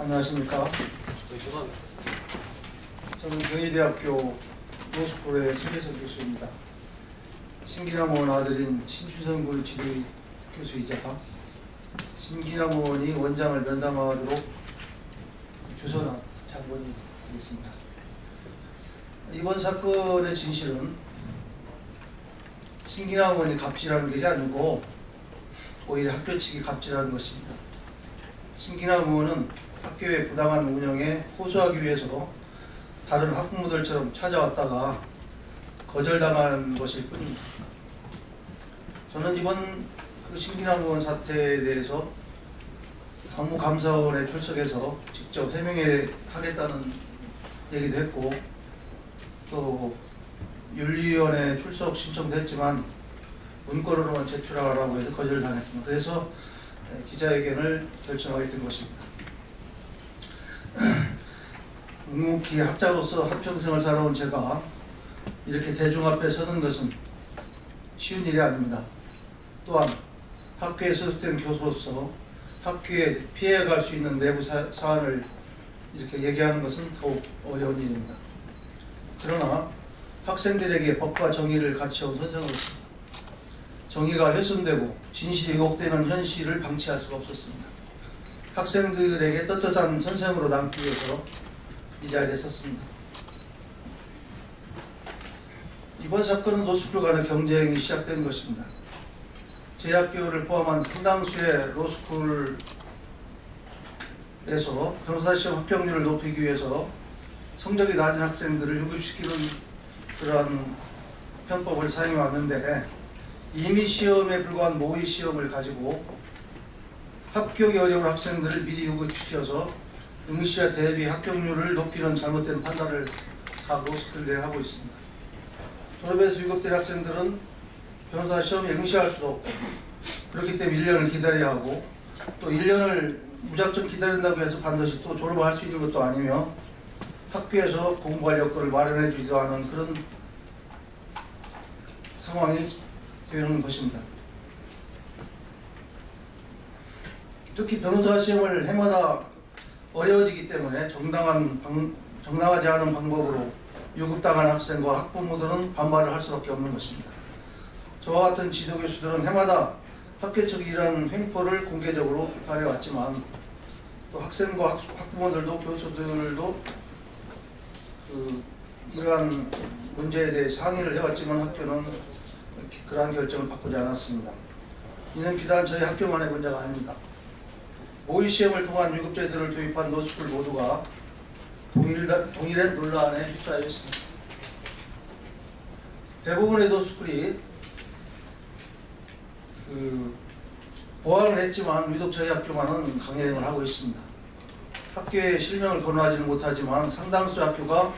안녕하십니까. 저는 경희대학교 로스쿨의 최재석 교수입니다. 신기남 의원 아들인 신춘성 군의 교수이자 신기남 의원이 원장을 면담하도록 주선한 장본이 되겠습니다. 이번 사건의 진실은 신기남 의원이 갑질하는 것이 아니고 오히려 학교 측이 갑질하는 것입니다. 신기남 의원은 학교의 부당한 운영에 호소하기 위해서 다른 학부모들처럼 찾아왔다가 거절당한 것일 뿐입니다. 저는 이번 신기남 의원 사태에 대해서 당무감사원에 출석해서 직접 해명하겠다는 얘기도 했고, 또 윤리위원회 출석 신청도 했지만 문건으로만 제출하라고 해서 거절당했습니다. 그래서 기자회견을 결정하게 된 것입니다. 묵묵히 학자로서 한평생을 살아온 제가 이렇게 대중 앞에 서는 것은 쉬운 일이 아닙니다. 또한 학교에 소속된 교수로서 학교에 피해갈 수 있는 내부 사안을 이렇게 얘기하는 것은 더욱 어려운 일입니다. 그러나 학생들에게 법과 정의를 가르쳐온 선생으로서 정의가 훼손되고 진실이 왜곡되는 현실을 방치할 수가 없었습니다. 학생들에게 떳떳한 선생으로 남기 위해서 이 자리에 섰습니다. 이번 사건은 로스쿨 간의 경쟁이 시작된 것입니다. 제 학교를 포함한 상당수의 로스쿨에서 변호사 시험 합격률을 높이기 위해서 성적이 낮은 학생들을 유급시키는 그러한 편법을 사용해 왔는데, 임의 시험에 불과한 모의 시험을 가지고 합격이 어려운 학생들을 미리 유급시켜서 응시와 대비 합격률을 높이는 잘못된 판단을 각 로스쿨들이 하고 있습니다. 졸업해서 유급된 학생들은 변호사 시험에 응시할 수도 없고, 그렇기 때문에 1년을 기다려야 하고, 또 1년을 무작정 기다린다고 해서 반드시 또 졸업을 할 수 있는 것도 아니며 학교에서 공부할 여건을 마련해 주지도 않은 그런 상황이 되는 것입니다. 특히 변호사 시험을 해마다 어려워지기 때문에 정당하지 않은 방법으로 유급당한 학생과 학부모들은 반발을 할 수밖에 없는 것입니다. 저와 같은 지도교수들은 해마다 학교 측이 이러한 횡포를 공개적으로 비판해왔지만, 또 학생과 학부모들도 교수들도 이러한 문제에 대해서 항의를 해왔지만 학교는 그러한 결정을 바꾸지 않았습니다. 이는 비단 저희 학교만의 문제가 아닙니다. 모의시험을 통한 유급제도를 도입한 로스쿨 모두가 동일한 논란에 휩싸여 있습니다. 대부분의 로스쿨이 보완을 했지만 유독 저희 학교만은 강행을 하고 있습니다. 학교에 실명을 거론하지는 못하지만 상당수 학교가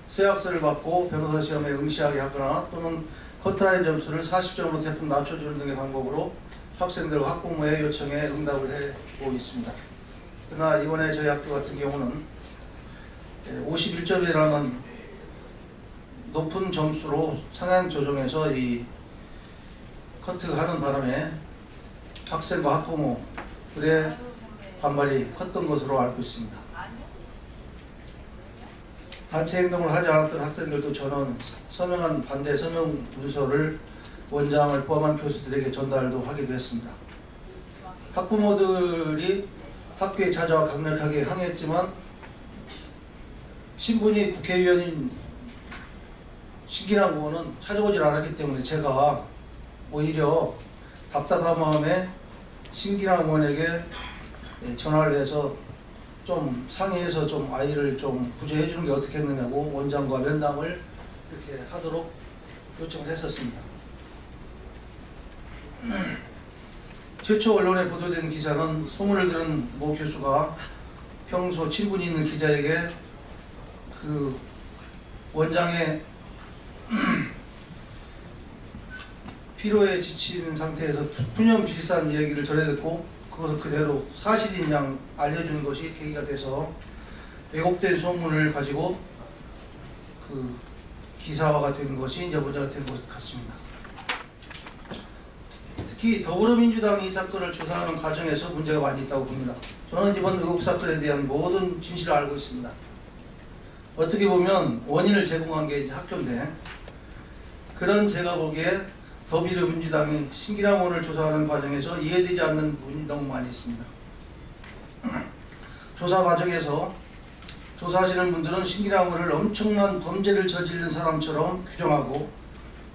쇠학설을 받고 변호사 시험에 응시하게 하거나 또는 커트라인 점수를 40점으로 대폭 낮춰주는 등의 방법으로 학생들과 학부모의 요청에 응답을 해오고 있습니다. 그러나 이번에 저희 학교 같은 경우는 51점이라는 높은 점수로 상향 조정해서 이 커트하는 바람에 학생과 학부모들의 반발이 컸던 것으로 알고 있습니다. 단체 행동을 하지 않았던 학생들도 저는 서명한 반대 서명 문서를 원장을 포함한 교수들에게 전달도 하기도 했습니다. 학부모들이 학교에 찾아와 강력하게 항의했지만 신분이 국회의원인 신기남 의원은 찾아오질 않았기 때문에 제가 오히려 답답한 마음에 신기남 의원에게 전화를 해서 좀 상의해서 좀 아이를 좀 구제해 주는 게 어떻겠느냐고 원장과 면담을 이렇게 하도록 요청을 했었습니다. 최초 언론에 보도된 기사는 소문을 들은 모 교수가 평소 친분이 있는 기자에게 그 원장의 피로에 지친 상태에서 푸념 비슷한 얘기를 전해 듣고 그것을 그대로 사실인 양 알려주는 것이 계기가 돼서 왜곡된 소문을 가지고 그 기사화가 된 것이 이제 문제가 된 것 같습니다. 특히 더불어민주당이 이 사건을 조사하는 과정에서 문제가 많이 있다고 봅니다. 저는 이번 의혹 사건에 대한 모든 진실을 알고 있습니다. 어떻게 보면 원인을 제공한 게 이제 학교인데, 그런 제가 보기에 더불어민주당이 신기남원을 조사하는 과정에서 이해되지 않는 부분이 너무 많이 있습니다. 조사 과정에서 조사하시는 분들은 신기남원을 엄청난 범죄를 저지른 사람처럼 규정하고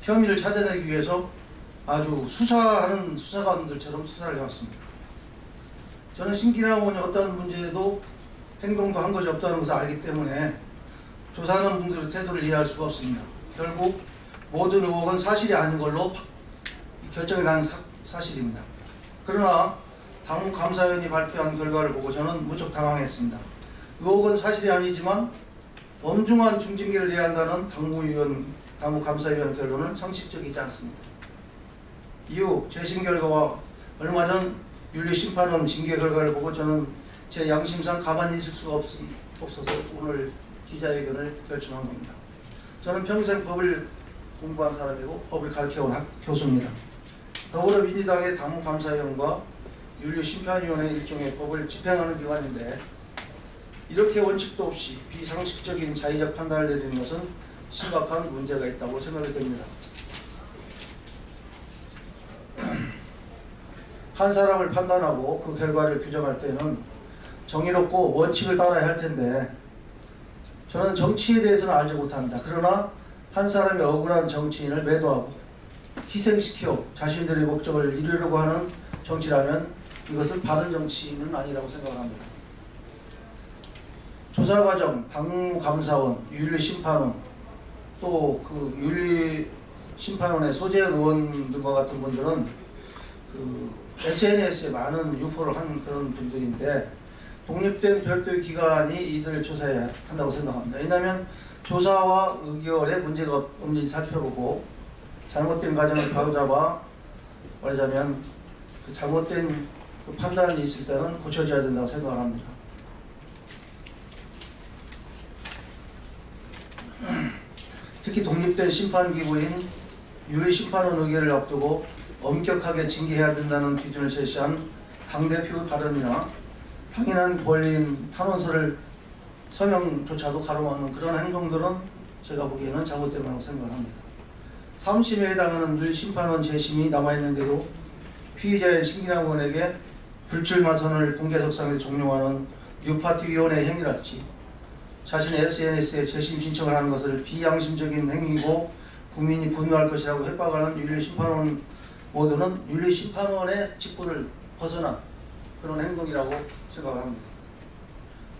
혐의를 찾아내기 위해서 아주 수사하는 수사관들처럼 수사를 해왔습니다. 저는 신기남원이 어떤 문제에도 행동도 한 것이 없다는 것을 알기 때문에 조사하는 분들의 태도를 이해할 수가 없습니다. 결국 모든 의혹은 사실이 아닌 걸로 결정이 난 사실입니다. 그러나 당무감사위원이 발표한 결과를 보고 저는 무척 당황했습니다. 의혹은 사실이 아니지만 엄중한 중징계를 해야 한다는 당무감사위원 결론은 상식적이지 않습니다. 이후 재심 결과와 얼마 전 윤리심판원 징계 결과를 보고 저는 제 양심상 가만히 있을 수가 없어서 오늘 기자회견을 결정한 겁니다. 저는 평생 법을 공부한 사람이고 법을 가르쳐온 교수입니다. 더불어민주당의 당무감사위원과 윤리심판위원회 일종의 법을 집행하는 기관인데 이렇게 원칙도 없이 비상식적인 자의적 판단을 내리는 것은 심각한 문제가 있다고 생각이 됩니다. 한 사람을 판단하고 그 결과를 규정할 때는 정의롭고 원칙을 따라야 할 텐데 저는 정치에 대해서는 알지 못합니다. 그러나 한 사람이 억울한 정치인을 매도하고 희생시켜 자신들의 목적을 이루려고 하는 정치라면 이것은 바른 정치는 아니라고 생각합니다. 조사과정, 당무감사원, 윤리심판원, 또 그 윤리심판원의 소재현 의원 등과 같은 분들은 그 SNS에 많은 유포를 한 그런 분들인데 독립된 별도의 기관이 이들을 조사해야 한다고 생각합니다. 왜냐하면 조사와 의결에 문제가 없는지 살펴보고 잘못된 과정을 바로잡아 말하자면 그 잘못된 그 판단이 있을 때는 고쳐져야 된다고 생각을 합니다. 특히 독립된 심판기구인 윤리심판원 의결을 앞두고 엄격하게 징계해야 된다는 기준을 제시한 당대표의 발언이나 당연한 권리인 탄원서를 서명조차도 가로막는 그런 행동들은 제가 보기에는 잘못된 거라고 생각합니다. 3심에 해당하는 윤리심판원 재심이 남아있는데도 피의자인 신기남원에게 불출마 선언을 공개석상에서 종용하는 뉴파티위원회의 행위랄지 자신의 SNS에 재심 신청을 하는 것을 비양심적인 행위고 국민이 분노할 것이라고 협박하는 윤리심판원 모두는 윤리심판원의 직분을 벗어난 그런 행동이라고 생각합니다.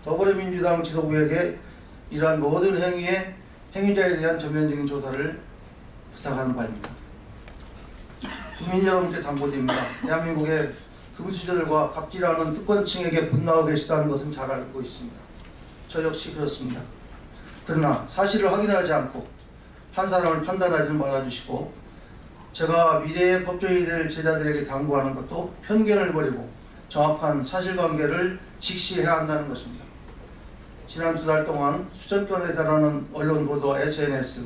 더불어민주당 지도부에게 이러한 모든 행위의 행위자에 대한 전면적인 조사를 부탁하는 바입니다. 국민 여러분께 당부드립니다. 대한민국의 금수저들과 갑질하는 특권층에게 분노하고 계시다는 것은 잘 알고 있습니다. 저 역시 그렇습니다. 그러나 사실을 확인하지 않고 한 사람을 판단하지는 말아주시고 제가 미래의 법정이 될 제자들에게 당부하는 것도 편견을 버리고 정확한 사실관계를 직시해야 한다는 것입니다. 지난 2달 동안 수천 건에 달하는 언론 보도, SNS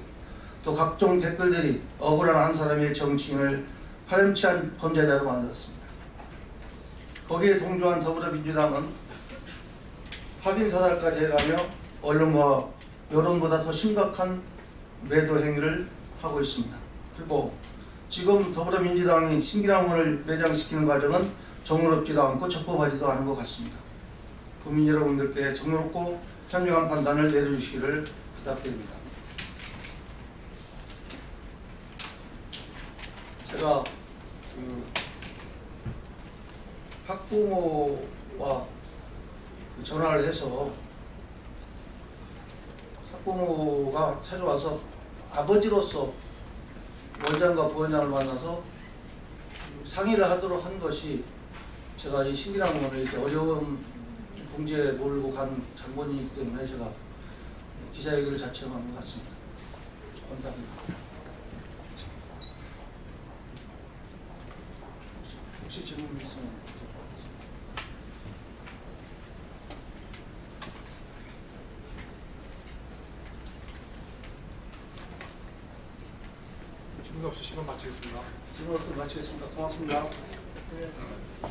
또 각종 댓글들이 억울한 한 사람의 정치인을 파렴치한 범죄자로 만들었습니다. 거기에 동조한 더불어민주당은 확인사살까지 해가며 언론과 여론보다 더 심각한 매도 행위를 하고 있습니다. 그리고 지금 더불어민주당이 신기남원을 매장시키는 과정은 정의롭지도 않고 적법하지도 않은 것 같습니다. 국민 여러분들께 정의롭고 현명한 판단을 내려주시기를 부탁드립니다. 제가 학부모와 전화를 해서 학부모가 찾아와서 아버지로서 원장과 부원장을 만나서 상의를 하도록 한 것이 제가 이 신기남원을 이렇게 어려운 공지에 몰고 간 장본인이기 때문에 제가 기자회견을 자청한 것 같습니다. 감사합니다. 혹시 질문 있으면 질문 없으시면 마치겠습니다. 질문 없으면 마치겠습니다. 고맙습니다. 네.